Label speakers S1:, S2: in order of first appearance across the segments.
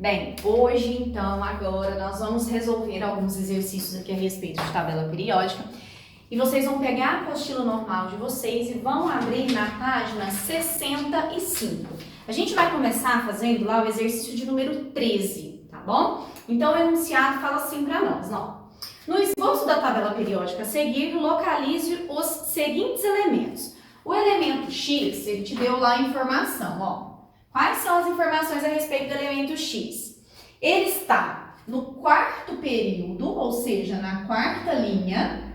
S1: Bem, hoje então, agora nós vamos resolver alguns exercícios aqui a respeito de tabela periódica e vocês vão pegar a apostila normal de vocês e vão abrir na página 65. A gente vai começar fazendo lá o exercício de número 13, tá bom? Então o enunciado fala assim para nós, ó. No esboço da tabela periódica a seguir, localize os seguintes elementos. O elemento X, ele te deu lá a informação, ó. Quais são as informações a respeito do elemento X? Ele está no quarto período, ou seja, na quarta linha,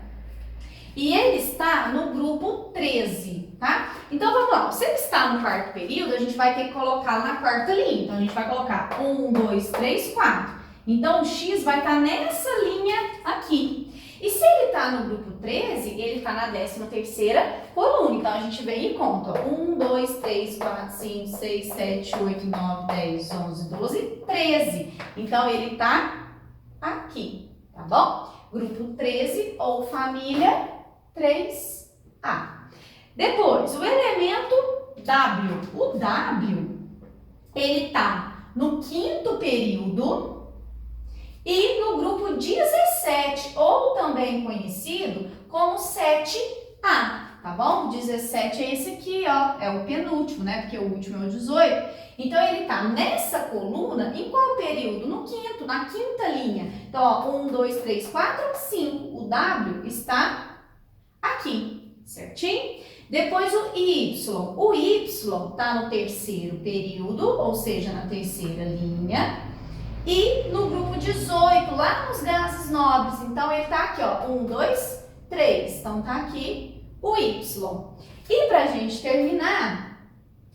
S1: e ele está no grupo 13, tá? Então, vamos lá. Se ele está no quarto período, a gente vai ter que colocar na quarta linha. Então, a gente vai colocar 1, 2, 3, 4. Então, o X vai estar nessa linha aqui. E se ele está no grupo 13, ele está na 13ª coluna. Então, a gente vem e conta. 1, 2, 3, 4, 5, 6, 7, 8, 9, 10, 11, 12, 13. Então, ele está aqui, tá bom? Grupo 13 ou família 3A. Depois, o elemento W. O W, ele está no quinto período e no grupo 17, ou também conhecido como 7A, tá bom? 17 é esse aqui, ó, é o penúltimo, né? Porque o último é o 18. Então, ele tá nessa coluna, em qual período? No quinto, na quinta linha. Então, ó, 1, 2, 3, 4, 5. O W está aqui, certinho? Depois o Y. O Y tá no terceiro período, ou seja, na terceira linha. E no grupo 18, lá nos gases nobres. Então, ele tá aqui, ó, 1, 2, 3. Então, tá aqui o Y. E pra gente terminar,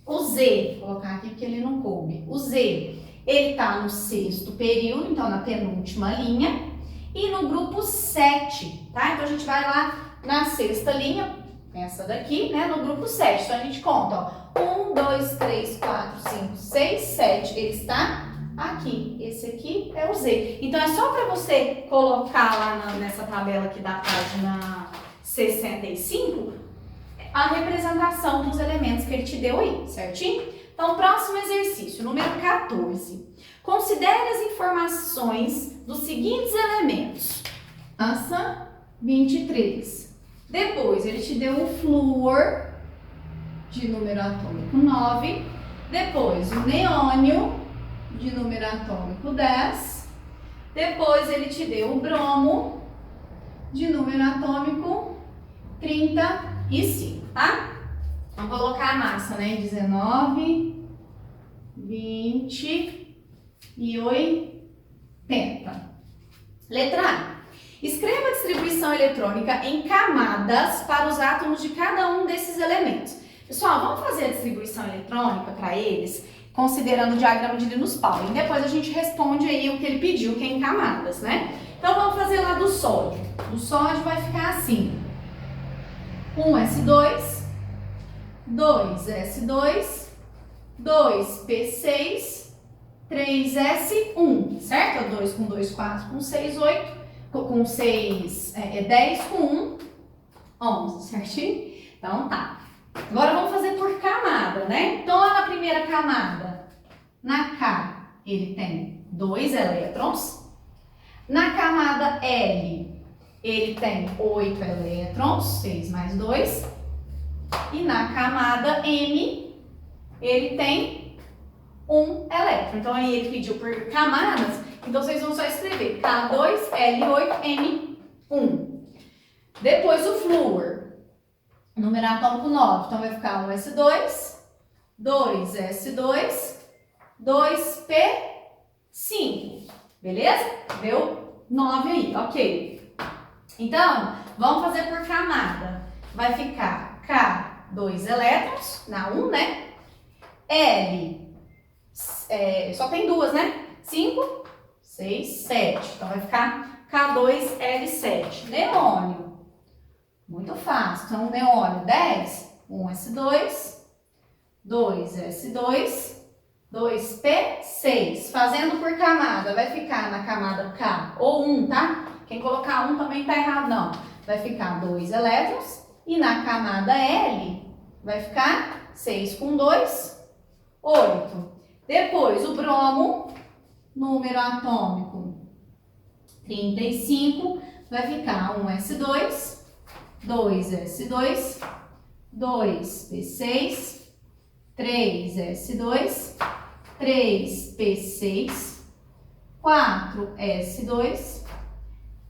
S1: o Z, vou colocar aqui porque ele não coube. O Z, ele tá no sexto período, então na penúltima linha. E no grupo 7, tá? Então, a gente vai lá na sexta linha, essa daqui, né, no grupo 7. Então, a gente conta, ó, 1, 2, 3, 4, 5, 6, 7. Ele está aqui, esse aqui é o Z. Então, é só para você colocar lá nessa tabela aqui da página 65 a representação dos elementos que ele te deu aí, certinho? Então, próximo exercício, número 14. Considere as informações dos seguintes elementos. Massa, 23. Depois, ele te deu o flúor, de número atômico 9. Depois, o neônio, de número atômico 10. Depois ele te deu o bromo, de número atômico 35, tá? Vamos colocar a massa, né? 19, 20 e 80. Letra A. Escreva a distribuição eletrônica em camadas para os átomos de cada um desses elementos. Pessoal, vamos fazer a distribuição eletrônica para eles, considerando o diagrama de Linus Pauling. Depois a gente responde aí o que ele pediu, que é em camadas, né? Então, vamos fazer lá do sódio. O sódio vai ficar assim. 1S2, 2S2, 2P6, 3S1, certo? 2 com 2, 4 com 6, 8, com 6, 10 com 1, 11, certinho? Então, tá. Agora vamos fazer por camada, né? Então, lá na primeira camada, na K, ele tem 2 elétrons. Na camada L, ele tem 8 elétrons, 6 mais 2. E na camada M, ele tem 1 elétron. Então, aí ele pediu por camadas, então vocês vão só escrever K2, L8, M1. Depois o flúor. Número atômico 9, então vai ficar 1S2, 2S2, 2P5, beleza? Deu 9 aí, ok. Então, vamos fazer por camada. Vai ficar K, 2 elétrons, na 1, né? L, só tem 2, né? 5, 6, 7. Então, vai ficar K2L7. Neônio. Muito fácil. Então, neônio 10, 1S2, 2S2, 2P6. Fazendo por camada, vai ficar na camada K ou 1, tá? Quem colocar 1 também tá errado, não. Vai ficar 2 elétrons. E na camada L, vai ficar 6 com 2, 8. Depois, o bromo, número atômico 35, vai ficar 1s2, 2s2, 2p6, 3s2, 3p6, 4s2,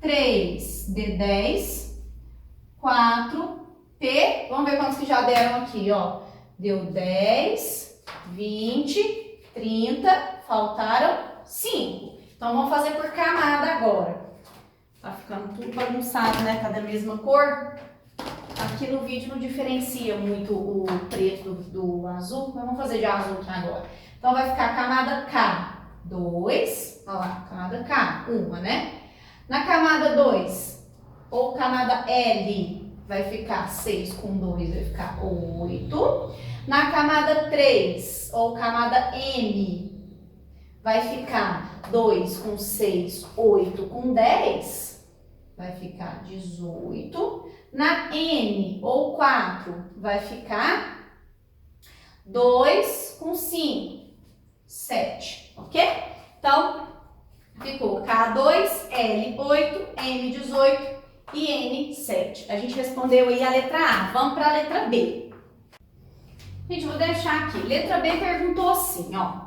S1: 3d10, 4p, vamos ver quantos que já deram aqui, ó. Deu 10, 20, 30, faltaram 5. Então, vamos fazer por camada agora. Tá ficando tudo bagunçado, né? Tá da mesma cor. Aqui no vídeo não diferencia muito o preto do azul, mas vamos fazer de azul aqui agora. Então, vai ficar a camada K2, olha lá, camada K, uma, né? Na camada 2, ou camada L, vai ficar 6 com 2, vai ficar 8. Na camada 3, ou camada M, vai ficar 2 com 6, 8 com 10, vai ficar 18. Na N, ou 4, vai ficar 2 com 5, 7, ok? Então, ficou K2, L8, M18 e N7. A gente respondeu aí a letra A. Vamos para a letra B. Gente, vou deixar aqui. Letra B perguntou assim, ó.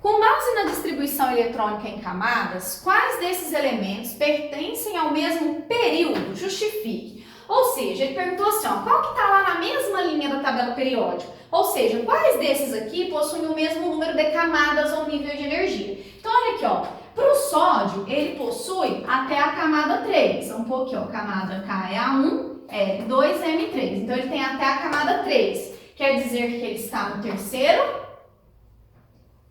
S1: Com base na distribuição eletrônica em camadas, quais desses elementos pertencem ao mesmo período? Justifique. Ou seja, ele perguntou assim, ó, qual que está lá na mesma linha da tabela periódica? Ou seja, quais desses aqui possuem o mesmo número de camadas ou nível de energia? Então, olha aqui, ó. Para o sódio, ele possui até a camada 3. Um pouquinho, ó, camada K é a 1, L2, M3. Então, ele tem até a camada 3. Quer dizer que ele está no terceiro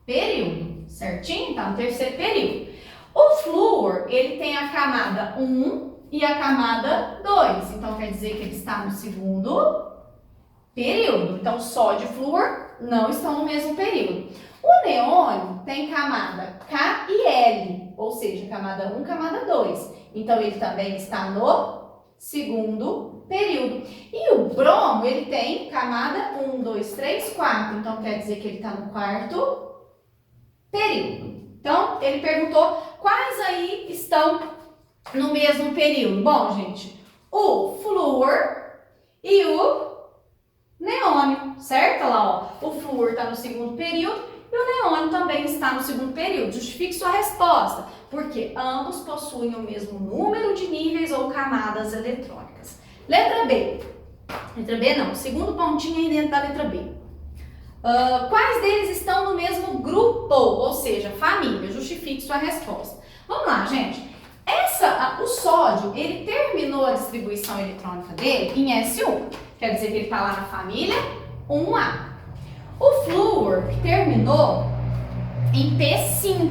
S1: período, certinho? Está no terceiro período. O flúor, ele tem a camada 1 e a camada 2. Então, quer dizer que ele está no segundo período. Então, sódio e flúor não estão no mesmo período. O neônio tem camada K e L, ou seja, camada 1, camada 2. Então, ele também está no segundo período. E o bromo, ele tem camada 1, 2, 3, 4. Então, quer dizer que ele está no quarto período. Então, ele perguntou quais aí estão no mesmo período. Bom, gente, o flúor e o neônio, certo? Olha lá, ó, o flúor está no segundo período e o neônio também está no segundo período. Justifique sua resposta, porque ambos possuem o mesmo número de níveis ou camadas eletrônicas. Letra B. Letra B não, segundo pontinho aí dentro da letra B. Quais deles estão no mesmo grupo, ou seja, família? Justifique sua resposta. Vamos lá, gente. O sódio, ele terminou a distribuição eletrônica dele em S1. Quer dizer que ele está lá na família 1A. O flúor terminou em P5.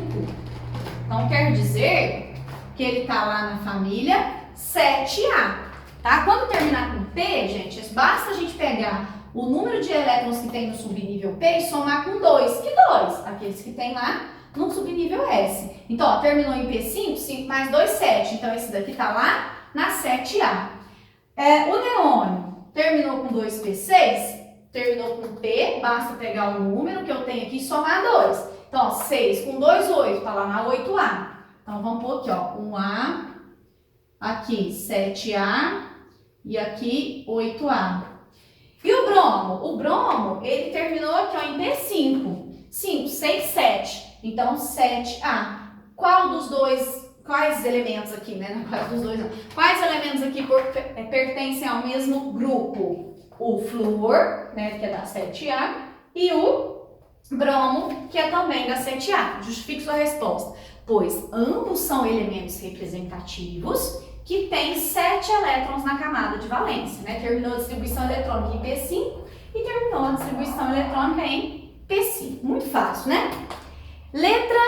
S1: Então, quer dizer que ele está lá na família 7A. Tá? Quando terminar com P, gente, basta a gente pegar o número de elétrons que tem no subnível P e somar com 2. Que 2? Aqueles que tem lá no subnível S. Então, ó, terminou em P5, 5 mais 2, 7. Então, esse daqui tá lá na 7A. O neônio terminou com 2P6, terminou com P, basta pegar o número que eu tenho aqui e somar 2. Então, ó, 6 com 2, 8, tá lá na 8A. Então, vamos pôr aqui, ó, 1A, aqui 7A e aqui 8A. E o bromo? O bromo, ele terminou aqui, ó, em P5. 5, 6, 7. Então, 7A. Quais elementos aqui, né? Quais dos dois não. Quais elementos aqui pertencem ao mesmo grupo? O flúor, né, que é da 7A, e o bromo, que é também da 7A. Justifique sua resposta. Pois ambos são elementos representativos que têm 7 elétrons na camada de valência, né? Terminou a distribuição eletrônica em P5 e terminou a distribuição eletrônica em P5. Muito fácil, né? Letra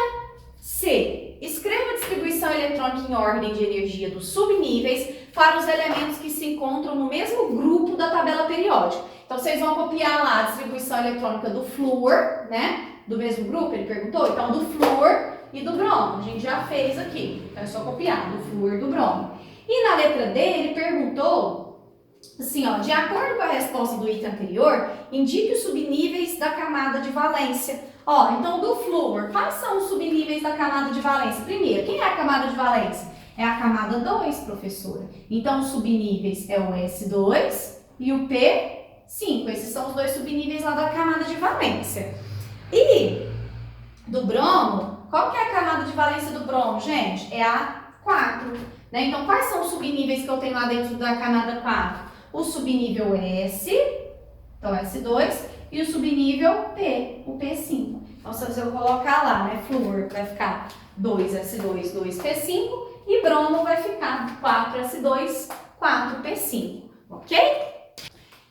S1: C. Escreva a distribuição eletrônica em ordem de energia dos subníveis para os elementos que se encontram no mesmo grupo da tabela periódica. Então, vocês vão copiar lá a distribuição eletrônica do flúor, né? Do mesmo grupo, ele perguntou. Então, do flúor e do bromo. A gente já fez aqui. Então, é só copiar do flúor e do bromo. E na letra D, ele perguntou assim, ó, de acordo com a resposta do item anterior, indique os subníveis da camada de valência. Ó, então do flúor, quais são os subníveis da camada de valência? Primeiro, quem é a camada de valência? É a camada 2, professora. Então, os subníveis é o S2 e o P5. Esses são os dois subníveis lá da camada de valência. E do bromo, qual que é a camada de valência do bromo, gente? É a 4. Né? Então, quais são os subníveis que eu tenho lá dentro da camada 4? O subnível S, então S2, e o subnível P, o P5. Então, se eu colocar lá, né, flúor, vai ficar 2S2, 2P5, e bromo vai ficar 4S2, 4P5, ok?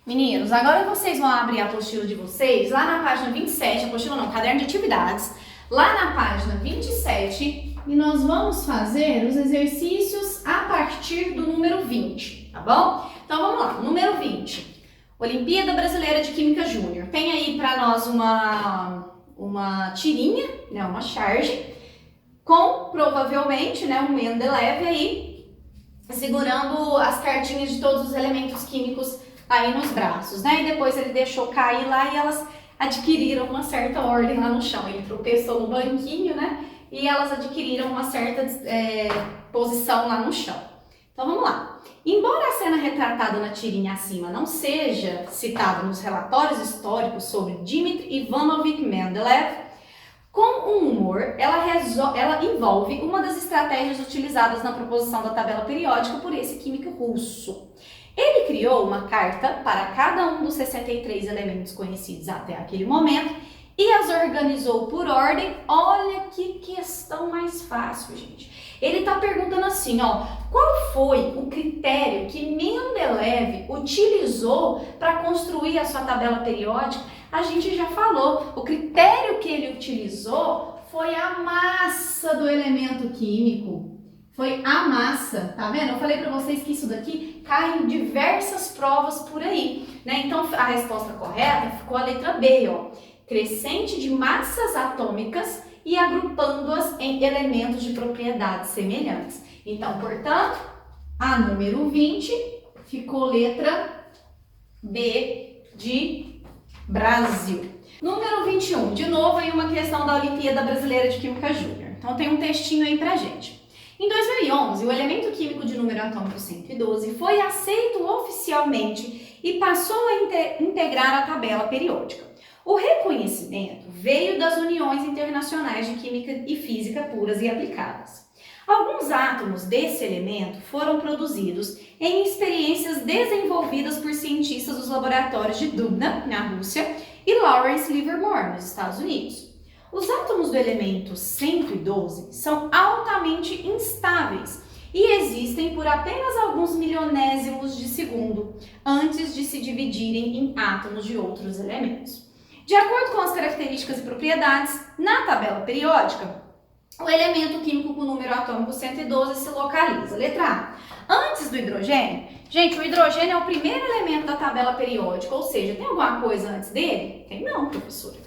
S1: Meninos, agora vocês vão abrir a apostila de vocês, lá na página 27, apostila não, caderno de atividades, lá na página 27, e nós vamos fazer os exercícios a partir do número 20, tá bom? Então, vamos lá, número 20. Olimpíada Brasileira de Química Júnior. Tem aí para nós uma tirinha, né, uma charge, com provavelmente, né, um Mendeleve aí, segurando as cartinhas de todos os elementos químicos aí nos braços, né? E depois ele deixou cair lá e elas adquiriram uma certa ordem lá no chão. Ele tropeçou no banquinho, né? E elas adquiriram uma certa posição lá no chão. Então vamos lá. Embora a cena retratada na tirinha acima não seja citada nos relatórios históricos sobre Dmitri Ivanovich Mendeleev, com um humor, ela envolve uma das estratégias utilizadas na proposição da tabela periódica por esse químico russo. Ele criou uma carta para cada um dos 63 elementos conhecidos até aquele momento e as organizou por ordem. Olha que questão mais fácil, gente. Ele está perguntando assim, ó, qual foi o critério que Mendeleev utilizou para construir a sua tabela periódica? A gente já falou, o critério que ele utilizou foi a massa do elemento químico. Foi a massa, tá vendo? Eu falei para vocês que isso daqui cai em diversas provas por aí, né? Então, a resposta correta ficou a letra B, ó. Crescente de massas atômicas e agrupando-as em elementos de propriedades semelhantes. Então, portanto, a número 20 ficou letra B de Brasil. Número 21, de novo aí uma questão da Olimpíada Brasileira de Química Júnior. Então tem um textinho aí pra gente. Em 2011, o elemento químico de número atômico 112 foi aceito oficialmente e passou a integrar a tabela periódica. O reconhecimento veio das uniões internacionais de química e física puras e aplicadas. Alguns átomos desse elemento foram produzidos em experiências desenvolvidas por cientistas dos laboratórios de Dubna, na Rússia, e Lawrence Livermore, nos Estados Unidos. Os átomos do elemento 112 são altamente instáveis e existem por apenas alguns milionésimos de segundo antes de se dividirem em átomos de outros elementos. De acordo com as características e propriedades, na tabela periódica, o elemento químico com o número atômico 112 se localiza. Letra A. Antes do hidrogênio. Gente, o hidrogênio é o primeiro elemento da tabela periódica, ou seja, tem alguma coisa antes dele? Tem não, professora.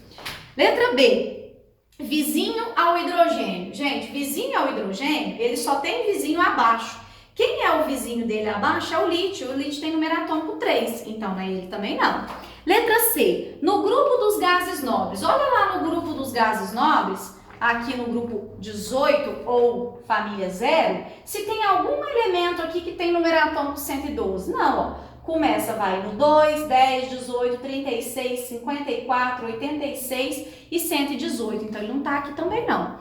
S1: Letra B. Vizinho ao hidrogênio. Gente, vizinho ao hidrogênio, ele só tem vizinho abaixo. Quem é o vizinho dele abaixo é o lítio. O lítio tem número atômico 3, então né, ele também não. Letra C. No grupo dos gases nobres. Olha lá no grupo dos gases nobres, aqui no grupo 18 ou família 0, se tem algum elemento aqui que tem número atômico 112. Não, ó. Começa, vai no 2, 10, 18, 36, 54, 86 e 118. Então, ele não tá aqui também, não.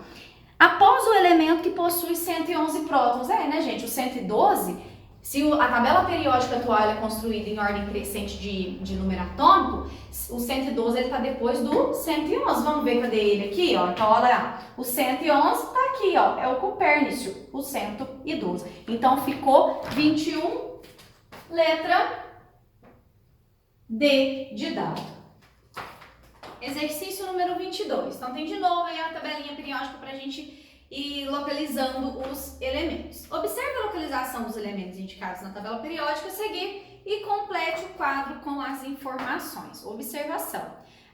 S1: Após o elemento que possui 111 prótons. Né, gente? O 112, se a tabela periódica atual é construída em ordem crescente de número atômico, o 112 ele tá depois do 111. Vamos ver, cadê ele aqui? Ó? Então, olha lá. O 111 tá aqui, ó. É o Copérnico, o 112. Então, ficou 21. Letra D de dado. Exercício número 22. Então, tem de novo aí a tabelinha periódica para a gente ir localizando os elementos. Observe a localização dos elementos indicados na tabela periódica a seguir e complete o quadro com as informações. Observação.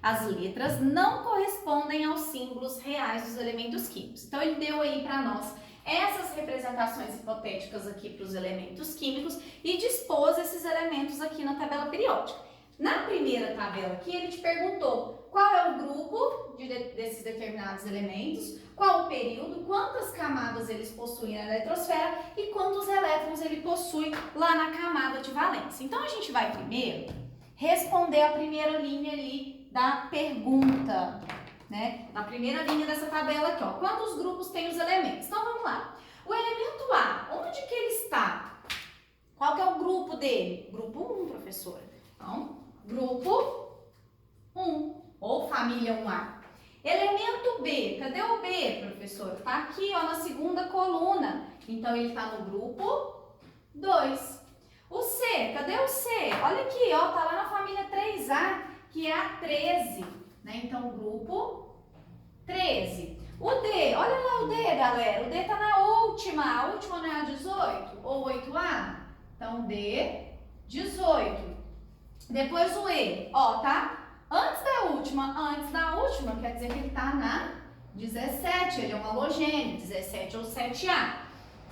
S1: As letras não correspondem aos símbolos reais dos elementos químicos. Então, ele deu aí para nós essas representações hipotéticas aqui para os elementos químicos e dispôs esses elementos aqui na tabela periódica. Na primeira tabela aqui, ele te perguntou qual é o grupo desses determinados elementos, qual o período, quantas camadas eles possuem na eletrosfera e quantos elétrons ele possui lá na camada de valência. Então, a gente vai primeiro responder a primeira linha ali da pergunta, né? Na primeira linha dessa tabela aqui, ó. Quantos grupos tem os elementos? Então, vamos lá. O elemento A, onde que ele está? Qual que é o grupo dele? Grupo 1, professora. Então, grupo 1, ou família 1A. Elemento B, cadê o B, professora? Tá aqui, ó, na segunda coluna. Então, ele tá no grupo 2. O C, cadê o C? Olha aqui, ó, tá lá na família 3A, que é a 13, né? Então, grupo 13. O D, olha lá o D, galera. O D tá na última. A última não é a 18 ou 8A? Então, D, 18. Depois o E, ó, tá? Antes da última, quer dizer que ele tá na 17, ele é um halogênio, 17 ou 7A.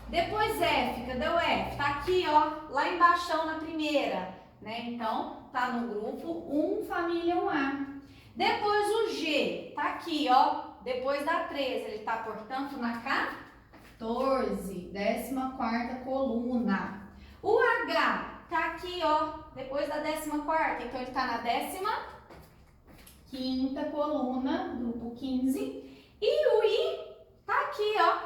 S1: Depois F, cadê o F? Tá aqui, ó, lá embaixo na primeira, né? Então, tá no grupo 1, família 1A. Depois o G, tá aqui, ó, depois da 13, ele tá, portanto, na 14, 14ª coluna. O H tá aqui, ó, depois da 14ª, então ele tá na 15ª coluna, grupo 15. E o I tá aqui, ó,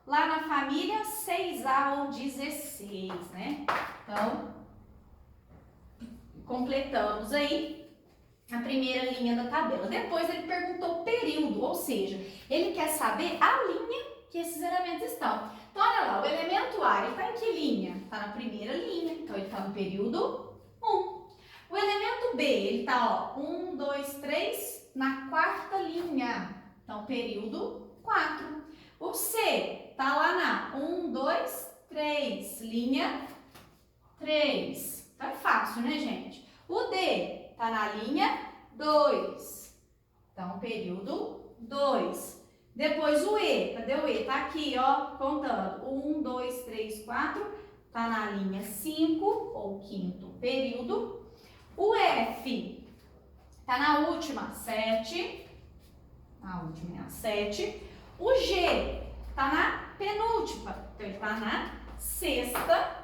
S1: lá na família 6A ou 16, né? Então, completamos aí a primeira linha da tabela. Depois ele perguntou período, ou seja, ele quer saber a linha que esses elementos estão. Então, olha lá, o elemento A, ele está em que linha? Está na primeira linha, então ele está no período 1. O elemento B, ele está, ó, 1, 2, 3, na 4ª linha, então período 4. O C está lá na 1, 2, 3, linha 3. Então é fácil, né, gente? O D está na linha 2, então período 2. Depois o E, cadê o E? Está aqui, ó, contando. 1, 2, 3, 4, está na linha 5, ou 5º período. O F está na última, 7. A última é a 7. O G está na penúltima, então ele está na 6ª.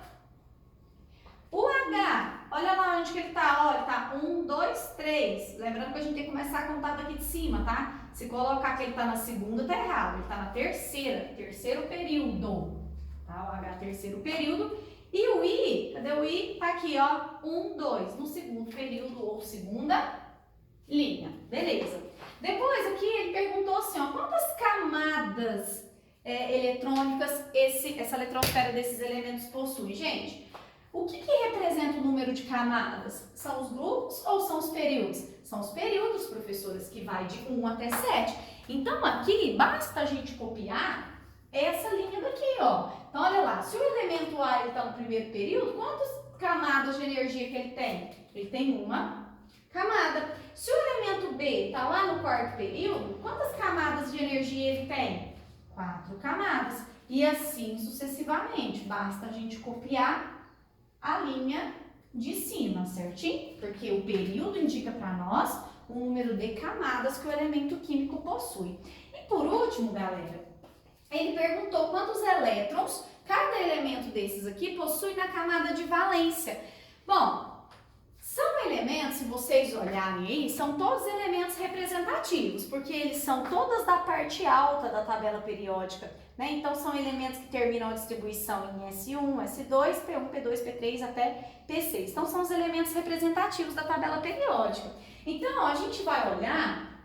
S1: O H, olha lá onde que ele está, ó, ele está 1, 2, 3. Lembrando que a gente tem que começar a contar daqui de cima, tá? Se colocar que ele está na segunda, tá errado. Ele está na terceiro período, tá? O H, terceiro período. E o I, cadê o I? Tá aqui, ó, 1, 2, no segundo período ou segunda linha. Beleza. Depois aqui ele perguntou assim, ó, quantas camadas eletrônicas essa eletrosfera desses elementos possui? Gente, o que representa o número de camadas? São os grupos ou são os períodos? São os períodos, professoras, que vai de 1 até 7. Então aqui basta a gente copiar essa linha daqui, ó. Então olha lá, se o elemento A está no primeiro período, quantas camadas de energia que ele tem? Ele tem uma camada. Se o elemento B está lá no 4º período, quantas camadas de energia ele tem? 4 camadas. E assim sucessivamente. Basta a gente copiar a linha de cima, certinho? Porque o período indica para nós o número de camadas que o elemento químico possui. E por último, galera, ele perguntou quantos elétrons cada elemento desses aqui possui na camada de valência. Bom, são elementos, se vocês olharem aí, são todos elementos representativos, porque eles são todas da parte alta da tabela periódica, né? Então, são elementos que terminam a distribuição em S1, S2, P1, P2, P3 até P6. Então, são os elementos representativos da tabela periódica. Então, a gente vai olhar,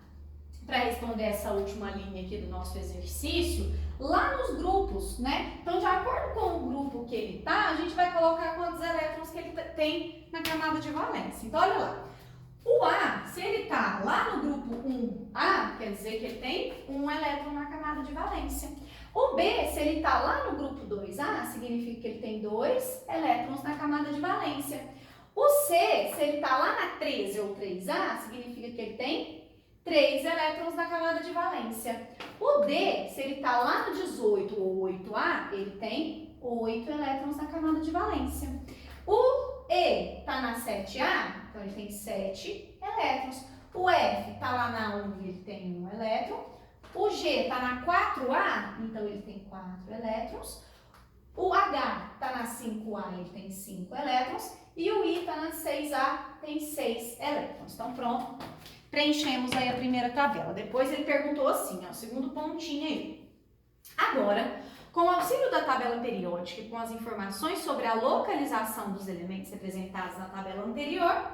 S1: para responder essa última linha aqui do nosso exercício, lá nos grupos, né? Então, de acordo com o grupo que ele tá, a gente vai colocar quantos elétrons que ele tem na camada de valência. Então, olha lá. O A, se ele tá lá no grupo 1A, quer dizer que ele tem um elétron na camada de valência. O B, se ele tá lá no grupo 2A, significa que ele tem 2 elétrons na camada de valência. O C, se ele tá lá na 13 ou 3A, significa que ele tem 3 elétrons na camada de valência. O D, se ele está lá no 18 ou 8A, ele tem 8 elétrons na camada de valência. O E está na 7A, então ele tem 7 elétrons. O F está lá na 1 e ele tem 1 elétron. O G está na 4A, então ele tem 4 elétrons. O H está na 5A, ele tem 5 elétrons. E o I está na 6A, tem 6 elétrons. Então, pronto. Preenchemos aí a primeira tabela. Depois ele perguntou assim, ó, o segundo pontinho aí. Agora, com o auxílio da tabela periódica e com as informações sobre a localização dos elementos representados na tabela anterior,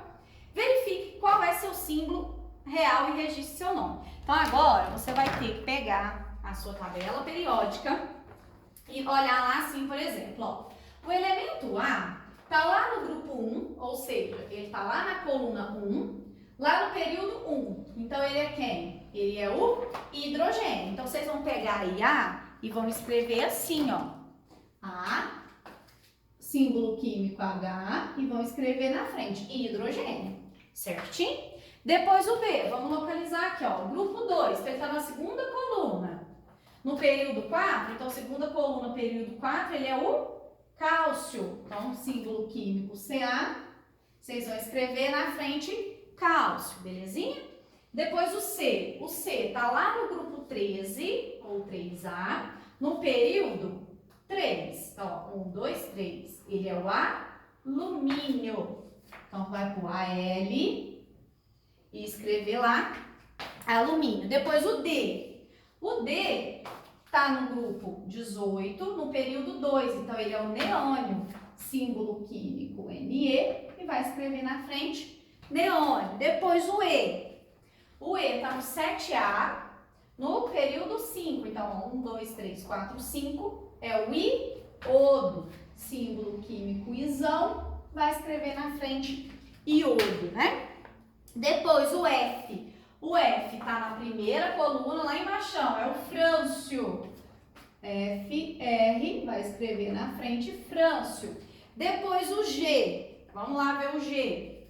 S1: verifique qual vai ser o símbolo real e registre seu nome. Então, agora você vai ter que pegar a sua tabela periódica e olhar lá assim, por exemplo, ó, o elemento A está lá no grupo 1, ou seja, ele está lá na coluna 1, lá no período 1. Então, ele é quem? Ele é o hidrogênio. Então, vocês vão pegar aí A e vão escrever assim, ó. A, símbolo químico H, e vão escrever na frente hidrogênio, certinho? Depois o B, vamos localizar aqui, ó, o grupo 2, que ele está na segunda coluna. No período 4, então, segunda coluna, período 4, ele é o cálcio. Então, símbolo químico Ca, vocês vão escrever na frente cálcio, belezinha? Depois o C está lá no grupo 13, ou 3A, no período 3. Então, 1, 2, 3. Ele é o alumínio. Então, vai para o Al e escrever lá alumínio. Depois o D. O D está no grupo 18, no período 2. Então, ele é o neônio, símbolo químico Ne, e vai escrever na frente neônio. Depois o E. O E está no 7A, no período 5. Então, 1, 2, 3, 4, 5 é o iodo, símbolo químico Isão, vai escrever na frente iodo, né? Depois o F. O F está na primeira coluna, lá embaixo, é o frâncio. FR, vai escrever na frente frâncio. Depois o G. Vamos lá ver o G.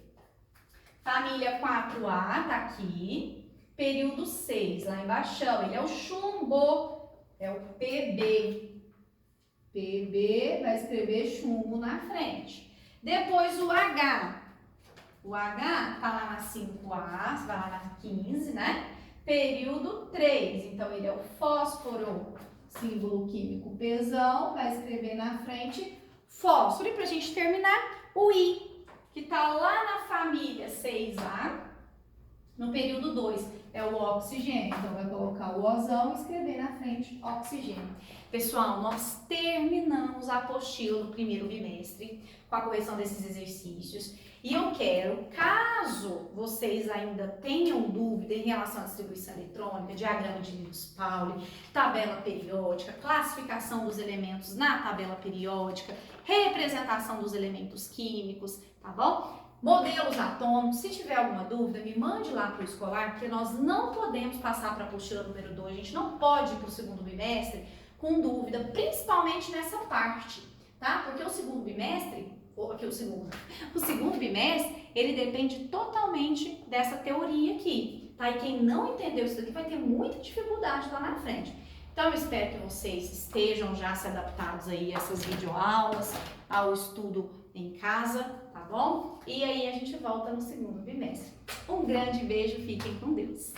S1: Família 4A, tá aqui. Período 6, lá embaixo, ele é o chumbo, é o PB. PB, vai escrever chumbo na frente. Depois o H. O H tá lá na 5A, você vai lá na 15, né? Período 3, então ele é o fósforo, símbolo químico Pzão, vai escrever na frente fósforo. E pra gente terminar, o I, que tá lá na família 6A, no período 2, é o oxigênio. Então, vai colocar o Ozão e escrever na frente oxigênio. Pessoal, nós terminamos a apostila do primeiro bimestre com a correção desses exercícios. E eu quero, caso vocês ainda tenham dúvida em relação à distribuição eletrônica, diagrama de Linus-Pauling, tabela periódica, classificação dos elementos na tabela periódica, representação dos elementos químicos, tá bom? Modelos atômicos, se tiver alguma dúvida, me mande lá para o escolar, porque nós não podemos passar para a apostila número 2, a gente não pode ir para o segundo bimestre com dúvida, principalmente nessa parte, tá? Porque o segundo bimestre, o segundo bimestre, ele depende totalmente dessa teoria aqui, tá? E quem não entendeu isso daqui vai ter muita dificuldade lá na frente. Então, eu espero que vocês estejam já se adaptados aí a essas videoaulas, ao estudo em casa, tá bom? E aí a gente volta no segundo bimestre. Um grande beijo, fiquem com Deus!